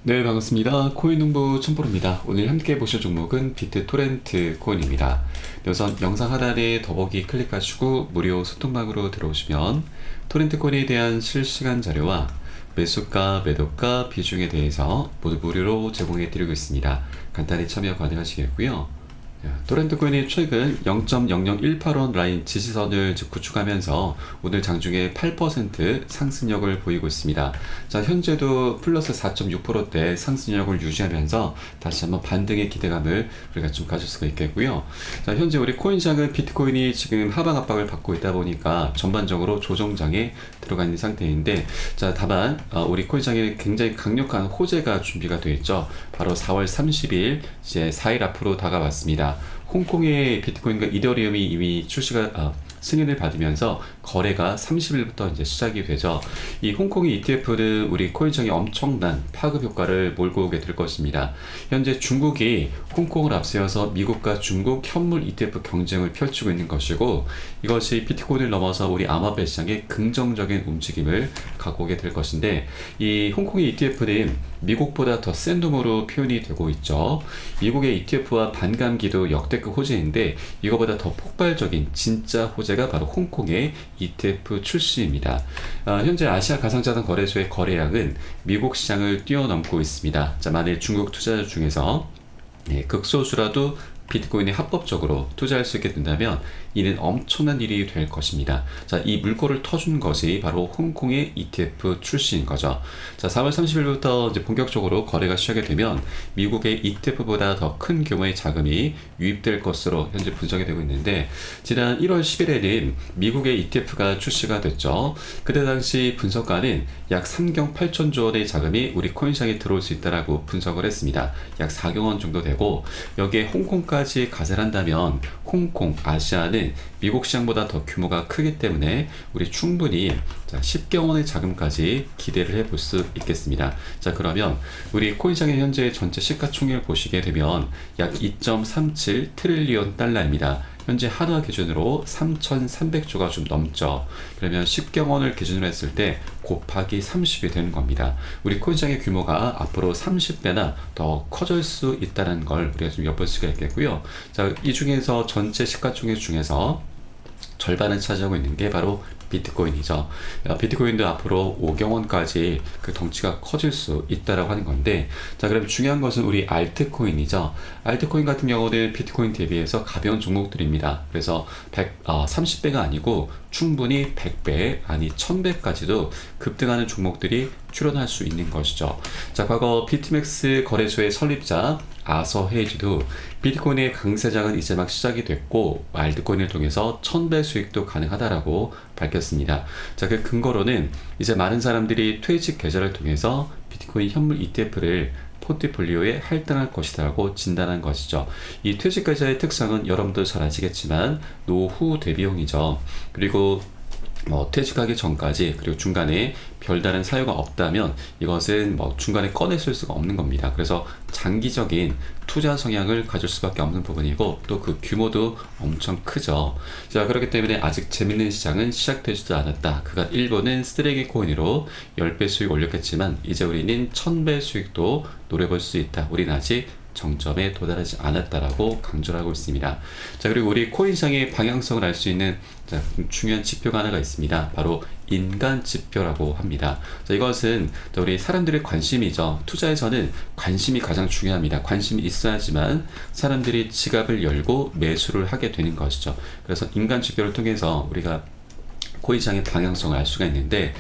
네, 반갑습니다. 코인농부 첨보로입니다. 오늘 함께 보실 종목은 비트토렌트 코인입니다. 우선 영상 하단에 더보기 클릭하시고 무료 소통방으로 들어오시면 토렌트 코인에 대한 실시간 자료와 매수가, 매도가, 비중에 대해서 모두 무료로 제공해 드리고 있습니다. 간단히 참여 가능하시겠고요. 토렌트 코인이 최근 0.0018원 라인 지지선을 구축하면서 오늘 장중에 8% 상승력을 보이고 있습니다. 자, 현재도 플러스 4.6%대 상승력을 유지하면서 다시 한번 반등의 기대감을 우리가 좀 가질 수가 있겠고요. 자, 현재 우리 코인시장은 비트코인이 지금 하방 압박을 받고 있다 보니까 전반적으로 조정장에 들어가 있는 상태인데, 자, 다만 우리 코인시장에 굉장히 강력한 호재가 준비가 되어 있죠. 바로 4월 30일 이제 4일 앞으로 다가왔습니다. 홍콩의 비트코인과 이더리움이 이미 승인을 받으면서 거래가 30일부터 이제 시작이 되죠. 이 홍콩의 ETF는 우리 코인시장에 엄청난 파급 효과를 몰고 오게 될 것입니다. 현재 중국이 홍콩을 앞세워서 미국과 중국 현물 ETF 경쟁을 펼치고 있는 것이고, 이것이 비트코인을 넘어서 우리 암호화폐 시장에 긍정적인 움직임을 갖고 오게 될 것인데, 이 홍콩의 ETF는 미국보다 더 센 놈으로 표현이 되고 있죠. 미국의 ETF와 반감기도 역대급 호재인데, 이거보다 더 폭발적인 진짜 호재가 바로 홍콩의 ETF 출시입니다. 현재 아시아 가상자산 거래소의 거래량은 미국 시장을 뛰어넘고 있습니다. 자, 만일 중국 투자자 중에서 극소수라도 비트코인에 합법적으로 투자할 수 있게 된다면 이는 엄청난 일이 될 것입니다. 자, 이 물꼬를 터준 것이 바로 홍콩의 ETF 출시인 거죠. 자, 4월 30일부터 이제 본격적으로 거래가 시작이 되면 미국의 ETF보다 더 큰 규모의 자금이 유입될 것으로 현재 분석이 되고 있는데, 지난 1월 10일에는 미국의 ETF가 출시가 됐죠. 그때 당시 분석가는 약 3경 8천조 원의 자금이 우리 코인시장에 들어올 수 있다라고 분석을 했습니다. 약 4경 원 정도 되고, 여기에 홍콩까지 가세를 한다면 홍콩, 아시아는 미국 시장보다 더 규모가 크기 때문에 우리 충분히 10경 원의 자금까지 기대를 해볼 수 있겠습니다. 자, 그러면 우리 코인시장의 현재 전체 시가총액을 보시게 되면 약 2.37 트릴리온 달러입니다. 현재 한화 기준으로 3,300조가 좀 넘죠. 그러면 10경 원을 기준으로 했을 때 곱하기 30이 되는 겁니다. 우리 코인시장의 규모가 앞으로 30배나 더 커질 수 있다는 걸 우리가 좀 엿볼 수가 있겠고요. 자, 이 중에서 전체 시가총액 중에서 절반을 차지하고 있는 게 바로 비트코인이죠. 비트코인도 앞으로 5경 원까지 그 덩치가 커질 수 있다라고 하는 건데, 자, 그럼 중요한 것은 우리 알트코인이죠. 알트코인 같은 경우는 비트코인 대비해서 가벼운 종목들입니다. 그래서 30배가 아니고 충분히 100배, 아니 1000배까지도 급등하는 종목들이 출현할 수 있는 것이죠. 자, 과거 비트맥스 거래소의 설립자 아서헤이즈도 비트코인의 강세장은 이제 막 시작이 됐고 알트코인을 통해서 1000배 수익도 가능하다라고 밝혔습니다. 자, 그 근거로는 이제 많은 사람들이 퇴직 계좌를 통해서 비트코인 현물 ETF를 포트폴리오에 할당할 것이라고 진단한 것이죠. 이 퇴직 계좌의 특성은 여러분도 잘 아시겠지만 노후 대비용이죠. 그리고 퇴직하기 전까지, 그리고 중간에 별다른 사유가 없다면 이것은 중간에 꺼내쓸 수가 없는 겁니다. 그래서 장기적인 투자 성향을 가질 수밖에 없는 부분이고, 또 그 규모도 엄청 크죠. 자, 그렇기 때문에 아직 재밌는 시장은 시작되지도 않았다. 그간 일본은 쓰레기 코인으로 10배 수익 올렸겠지만 이제 우리는 1000배 수익도 노려볼 수 있다. 우리는 아직 정점에 도달하지 않았다라고 강조를 하고 있습니다. 자, 그리고 우리 코인시장의 방향성을 알 수 있는 중요한 지표가 하나가 있습니다. 바로 인간 지표라고 합니다. 자, 이것은 우리 사람들의 관심이죠. 투자에서는 관심이 가장 중요합니다. 관심이 있어야지만 사람들이 지갑을 열고 매수를 하게 되는 것이죠. 그래서 인간 지표를 통해서 우리가 코인시장의 방향성을 알 수가 있는데,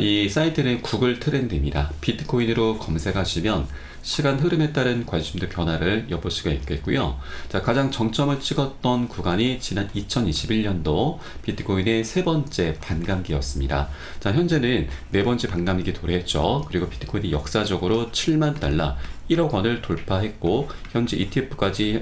이 사이트는 구글 트렌드입니다. 비트코인으로 검색하시면 시간 흐름에 따른 관심도 변화를 엿볼 수가 있겠고요. 자, 가장 정점을 찍었던 구간이 지난 2021년도 비트코인의 세 번째 반감기였습니다. 자, 현재는 네 번째 반감기 도래했죠. 그리고 비트코인이 역사적으로 7만 달러, 1억 원을 돌파했고 현재 ETF까지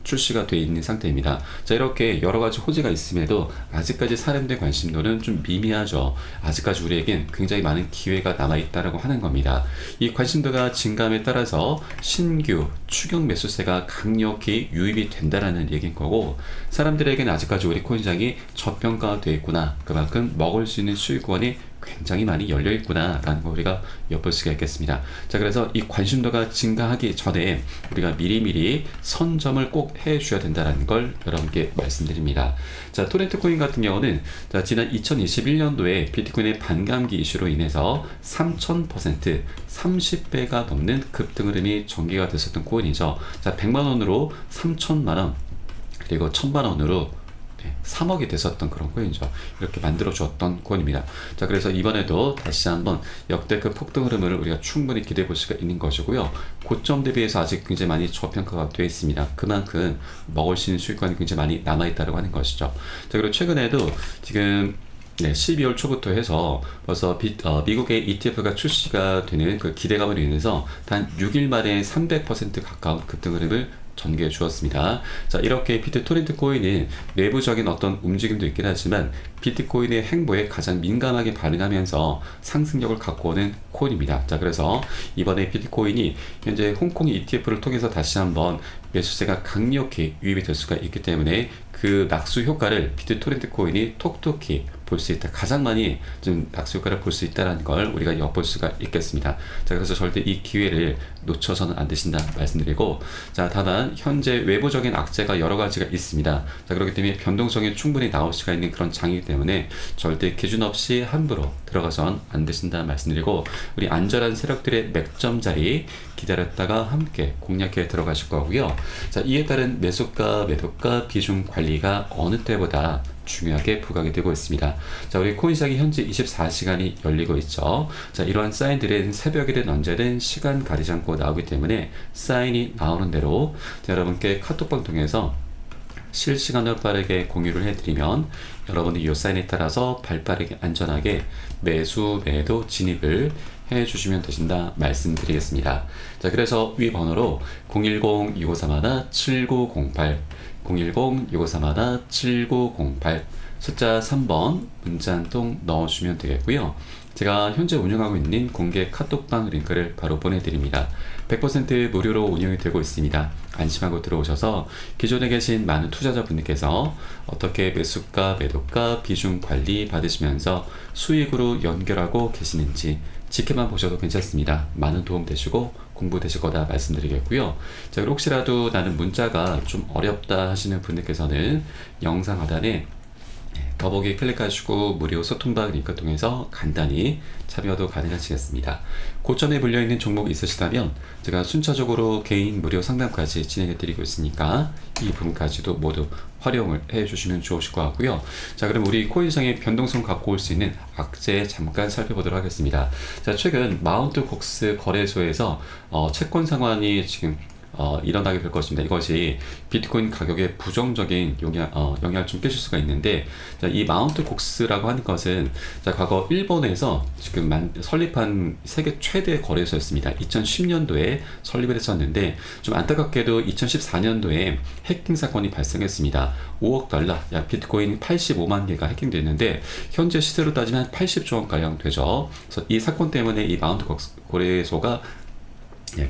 출시가 되어 있는 상태입니다. 자, 이렇게 여러 가지 호재가 있음에도 아직까지 사람들의 관심도는 좀 미미하죠. 아직까지 우리에겐 굉장히 많은 기회가 남아있다라고 하는 겁니다. 이 관심도가 증감에 따라서 신규 추격 매수세가 강력히 유입이 된다라는 얘기인 거고, 사람들에게는 아직까지 우리 코인시장이 저평가되어 있구나, 그만큼 먹을 수 있는 수익권이 굉장히 많이 열려 있구나라는 거 우리가 엿볼 수가 있겠습니다. 자, 그래서 이 관심도가 증가하기 전에 우리가 미리미리 선점을 꼭 해주셔야 된다는 걸 여러분께 말씀드립니다. 자, 토렌트 코인 같은 경우는 자, 지난 2021년도에 비트코인의 반감기 이슈로 인해서 3000%, 30배가 넘는 급등 흐름이 전개가 됐었던 코인이죠. 자, 100만원으로 3000만원, 그리고 1000만원으로 3억이 됐었던 그런 코인이죠. 이렇게 만들어 주었던 코인입니다. 자, 그래서 이번에도 다시 한번 역대급 폭등 흐름을 우리가 충분히 기대해 볼 수가 있는 것이고요. 고점 대비해서 아직 굉장히 많이 저평가가 되어 있습니다. 그만큼 먹을 수 있는 수익권이 굉장히 많이 남아 있다고 하는 것이죠. 자, 그리고 최근에도 지금 12월 초부터 해서 벌써 미국의 ETF가 출시가 되는 그 기대감으로 인해서 단 6일 만에 300% 가까운 급등 흐름을 전개해 주었습니다. 자, 이렇게 비트토렌트 코인은 내부적인 어떤 움직임도 있긴 하지만 비트코인의 행보에 가장 민감하게 반응하면서 상승력을 갖고 오는 코인입니다. 자, 그래서 이번에 비트코인이 현재 홍콩 ETF를 통해서 다시 한번 매수세가 강력히 유입이 될 수가 있기 때문에 그 낙수 효과를 비트토렌트 코인이 톡톡히 볼 수 있다. 가장 많이 좀 낙수 효과를 볼 수 있다는 걸 우리가 엿볼 수가 있겠습니다. 자, 그래서 절대 이 기회를 놓쳐서는 안 되신다 말씀드리고, 자, 다만 현재 외부적인 악재가 여러 가지가 있습니다. 자, 그렇기 때문에 변동성이 충분히 나올 수가 있는 그런 장이기 때문에 절대 기준 없이 함부로 들어가선 안 되신다 말씀드리고, 우리 안전한 세력들의 맥점 자리 기다렸다가 함께 공략해 들어가실 거고요. 자, 이에 따른 매수가, 매도가, 비중 관리가 어느 때보다 중요하게 부각이 되고 있습니다. 자, 우리 코인 시장이 현재 24시간이 열리고 있죠. 자, 이러한 사인들은 새벽이든 언제든 시간 가리지 않고 나오기 때문에 사인이 나오는 대로 여러분께 카톡방 통해서 실시간으로 빠르게 공유를 해드리면 여러분이 이 사인에 따라서 발빠르게 안전하게 매수, 매도, 진입을 해주시면 되신다 말씀드리겠습니다. 자, 그래서 위 번호로 010-6531-7908 010-6531-7908 숫자 3번 문자 한 통 넣어주시면 되겠고요. 제가 현재 운영하고 있는 공개 카톡방 링크를 바로 보내드립니다. 100% 무료로 운영이 되고 있습니다. 안심하고 들어오셔서 기존에 계신 많은 투자자분들께서 어떻게 매수가, 매도가, 비중 관리 받으시면서 수익으로 연결하고 계시는지 지켜만 보셔도 괜찮습니다. 많은 도움 되시고 공부 되실 거다 말씀드리겠고요. 자, 그리고 혹시라도 나는 문자가 좀 어렵다 하시는 분들께서는 영상 하단에 더보기 클릭하시고 무료 소통방 링크 통해서 간단히 참여도 가능하시겠습니다. 고점에 물려있는 종목이 있으시다면 제가 순차적으로 개인 무료 상담까지 진행해 드리고 있으니까 이 부분까지도 모두 활용을 해주시면 좋으실 것 같고요. 자, 그럼 우리 코인시장의 변동성 갖고 올 수 있는 악재 잠깐 살펴보도록 하겠습니다. 자, 최근 마운트 곡스 거래소에서 채권 상환이 지금 일어나게 될 것입니다. 이것이 비트코인 가격에 부정적인 영향을 좀 끼칠 수가 있는데, 자, 이 마운트 곡스라고 하는 것은 자, 과거 일본에서 지금 설립한 세계 최대 거래소였습니다. 2010년도에 설립을 했었는데 좀 안타깝게도 2014년도에 해킹 사건이 발생했습니다. 5억 달러, 약 비트코인 85만 개가 해킹됐는데 현재 시세로 따지면 80조 원가량 되죠. 그래서 이 사건 때문에 이 마운트 곡스 거래소가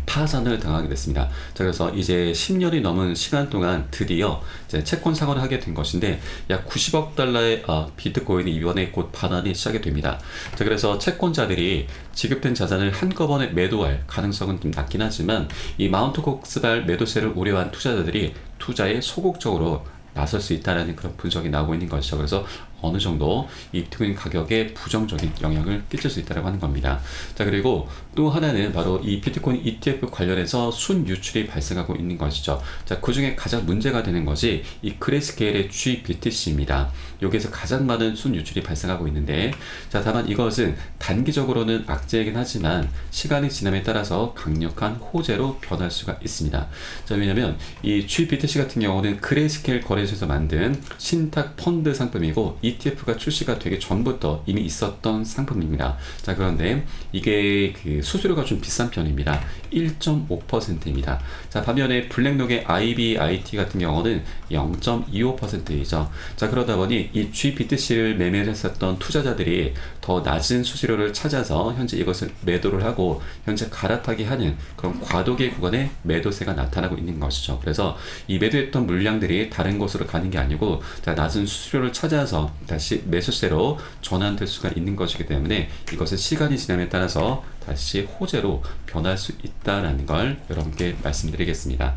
파산을 당하게 됐습니다. 자, 그래서 이제 10년이 넘은 시간 동안 드디어 이제 채권 상환을 하게 된 것인데 약 90억 달러의 비트코인이 이번에 곧 반환이 시작이 됩니다. 자, 그래서 채권자들이 지급된 자산을 한꺼번에 매도할 가능성은 좀 낮긴 하지만 이 마운트 곡스발 매도세를 우려한 투자자들이 투자에 소극적으로 나설 수 있다는 그런 분석이 나오고 있는 것이죠. 그래서 어느 정도 이 비트코인 가격에 부정적인 영향을 끼칠 수 있다고 하는 겁니다. 자, 그리고 또 하나는 바로 이 비트코인 ETF 관련해서 순유출이 발생하고 있는 것이죠. 자, 그 중에 가장 문제가 되는 것이 이 그레이스케일의 GBTC입니다. 여기에서 가장 많은 순유출이 발생하고 있는데, 자, 다만 이것은 단기적으로는 악재이긴 하지만 시간이 지남에 따라서 강력한 호재로 변할 수가 있습니다. 자, 왜냐면 이 GBTC 같은 경우는 그레이스케일 거래소에서 만든 신탁 펀드 상품이고 ETF가 출시가 되기 전부터 이미 있었던 상품입니다. 자, 그런데 이게 그 수수료가 좀 비싼 편입니다. 1.5%입니다. 자, 반면에 블랙록의 IBIT 같은 경우는 0.25%이죠. 자, 그러다 보니 이 GBTC를 매매를 했었던 투자자들이 더 낮은 수수료를 찾아서 현재 이것을 매도를 하고 현재 갈아타기 하는 그런 과도기 구간에 매도세가 나타나고 있는 것이죠. 그래서 이 매도했던 물량들이 다른 곳으로 가는 게 아니고 낮은 수수료를 찾아서 다시 매수세로 전환될 수가 있는 것이기 때문에 이것은 시간이 지남에 따라서 다시 호재로 변할 수 있다는 걸 여러분께 말씀드리겠습니다.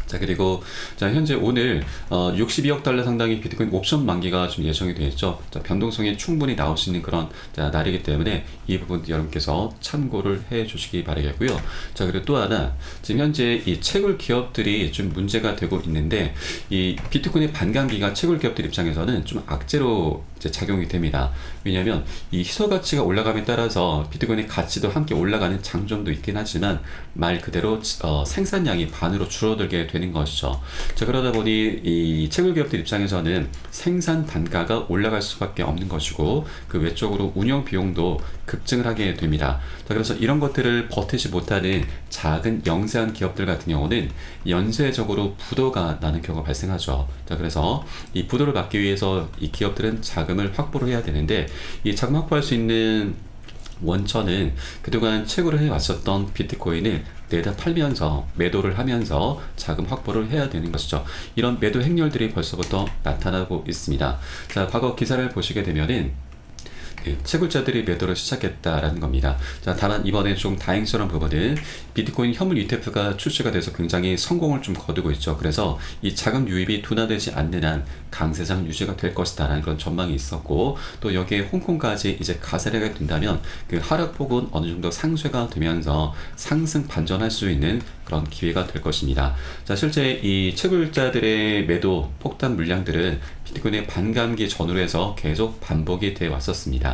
자, 그리고 현재 오늘 62억 달러 상당의 비트코인 옵션 만기가 좀 예정이 되어 있죠. 변동성이 충분히 나올 수 있는 그런 날이기 때문에 이 부분 여러분께서 참고를 해 주시기 바라겠고요. 자, 그리고 또 하나, 지금 현재 이 채굴 기업들이 좀 문제가 되고 있는데, 이 비트코인의 반감기가 채굴 기업들 입장에서는 좀 악재로 작용이 됩니다. 왜냐하면 이 희소 가치가 올라감에 따라서 비트코인의 가치도 함께 올라가는 장점도 있긴 하지만 말 그대로 생산량이 반으로 줄어들게 되는 것이죠. 자, 그러다 보니 이 채굴 기업들 입장에서는 생산 단가가 올라갈 수밖에 없는 것이고 그 외적으로 운영 비용도 급증을 하게 됩니다. 자, 그래서 이런 것들을 버티지 못하는 작은 영세한 기업들 같은 경우는 연쇄적으로 부도가 나는 경우가 발생하죠. 자, 그래서 이 부도를 막기 위해서 이 기업들은 자금을 확보를 해야 되는데, 이 자금 확보할 수 있는 원천은 그동안 채굴을 해왔었던 비트코인을 내다 팔면서 매도를 하면서 자금 확보를 해야 되는 것이죠. 이런 매도 행렬들이 벌써부터 나타나고 있습니다. 자, 과거 기사를 보시게 되면은 채굴자들이 매도를 시작했다라는 겁니다. 자, 다만 이번에 좀 다행스러운 부분은 비트코인 현물 ETF가 출시가 돼서 굉장히 성공을 좀 거두고 있죠. 그래서 이 자금 유입이 둔화되지 않는 한 강세장 유지가 될 것이다라는 그런 전망이 있었고, 또 여기에 홍콩까지 이제 가세가 된다면 그 하락폭은 어느 정도 상쇄가 되면서 상승 반전할 수 있는 그런 기회가 될 것입니다. 자, 실제 이 채굴자들의 매도 폭탄 물량들은 비트코인의 반감기 전후로 해서 계속 반복이 되어 왔었습니다.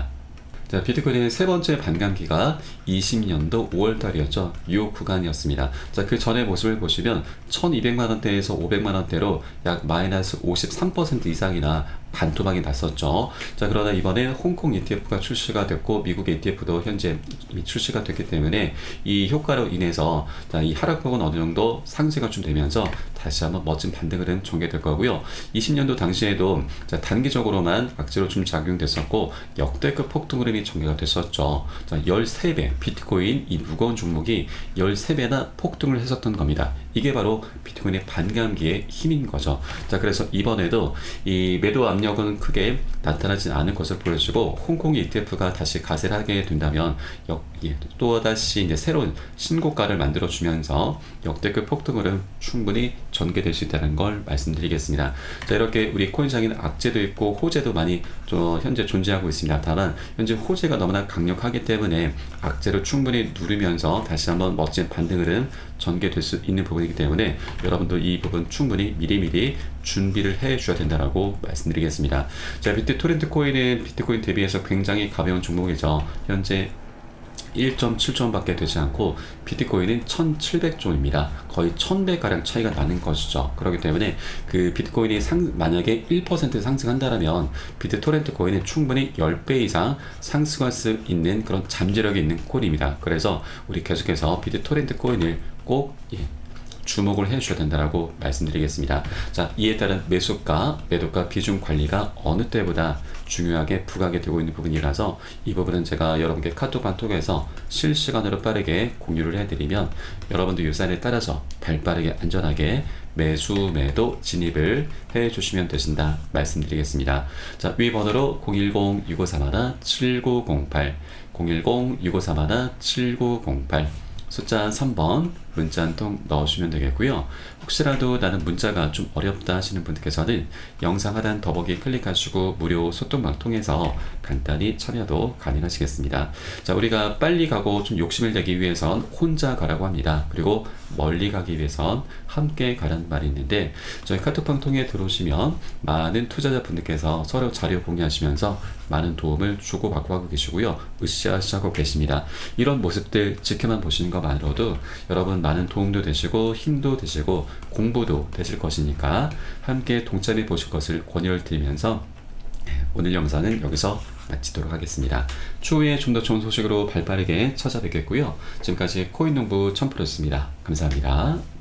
자, 비트코인의 세 번째 반감기가 20년도 5월달이었죠. 이 구간이었습니다. 자, 그 전의 모습을 보시면 1200만원대에서 500만원대로 약 마이너스 53% 이상이나 반토막이 났었죠. 자, 그러나 이번에 홍콩 ETF가 출시가 됐고 미국 ETF도 현재 이미 출시가 됐기 때문에 이 효과로 인해서 이 하락폭은 어느 정도 상쇄가 좀 되면서 다시 한번 멋진 반등을 전개될 거고요. 20년도 당시에도 단기적으로만 악재로 좀 작용됐었고 역대급 폭등 흐름이 전개가 됐었죠. 자, 13배 비트코인 이 무거운 종목이 13배나 폭등을 했었던 겁니다. 이게 바로 비트코인의 반감기의 힘인 거죠. 자, 그래서 이번에도 이 매도 압력은 크게 나타나지 않을 것을 보여주고 홍콩 ETF가 다시 가세를 하게 된다면 또다시 이제 새로운 신고가를 만들어주면서 역대급 폭등으로 충분히 전개될 수 있다는 걸 말씀드리겠습니다. 자, 이렇게 우리 코인장에는 악재도 있고 호재도 많이 현재 존재하고 있습니다. 다만 현재 호재가 너무나 강력하기 때문에 악재를 충분히 누르면서 다시 한번 멋진 반등 흐름 전개될 수 있는 부분이기 때문에 여러분도 이 부분 충분히 미리미리 준비를 해 주셔야 된다라고 말씀드리겠습니다. 자, 비트토렌트 코인은 비트코인 대비해서 굉장히 가벼운 종목이죠. 현재 1.7조 원밖에 되지 않고 비트코인은 1700조입니다. 거의 1000배가량 차이가 나는 것이죠. 그렇기 때문에 그 비트코인이 만약에 1% 상승한다면 비트토렌트 코인은 충분히 10배 이상 상승할 수 있는 그런 잠재력이 있는 코인입니다. 그래서 우리 계속해서 비트토렌트 코인을 꼭 주목을 해주셔야 된다라고 말씀드리겠습니다. 자, 이에 따른 매수가, 매도가 비중 관리가 어느 때보다 중요하게 부각이 되고 있는 부분이라서 이 부분은 제가 여러분께 카톡방 통해서 실시간으로 빠르게 공유를 해드리면 여러분도 유산에 따라서 발빠르게 안전하게 매수, 매도 진입을 해주시면 되신다 말씀드리겠습니다. 자, 위 번호로 010-6531-7908 010-6531-7908 숫자 3번 문자 한 통 넣으시면 되겠고요. 혹시라도 나는 문자가 좀 어렵다 하시는 분들께서는 영상 하단 더보기 클릭하시고 무료 소통방 통해서 간단히 참여도 가능하시겠습니다. 자, 우리가 빨리 가고 좀 욕심을 내기 위해선 혼자 가라고 합니다. 그리고 멀리 가기 위해선 함께 가라는 말이 있는데 저희 카톡방 통해 들어오시면 많은 투자자분들께서 서로 자료 공유하시면서 많은 도움을 주고받고 하고 계시고요. 으쌰으쌰하고 계십니다. 이런 모습들 지켜만 보시는 것만으로도 여러분 많은 도움도 되시고 힘도 되시고 공부도 되실 것이니까 함께 동참해 보실 것을 권유를 드리면서 오늘 영상은 여기서 마치도록 하겠습니다. 추후에 좀 더 좋은 소식으로 발빠르게 찾아뵙겠고요. 지금까지 코인농부 첨프로였습니다. 감사합니다.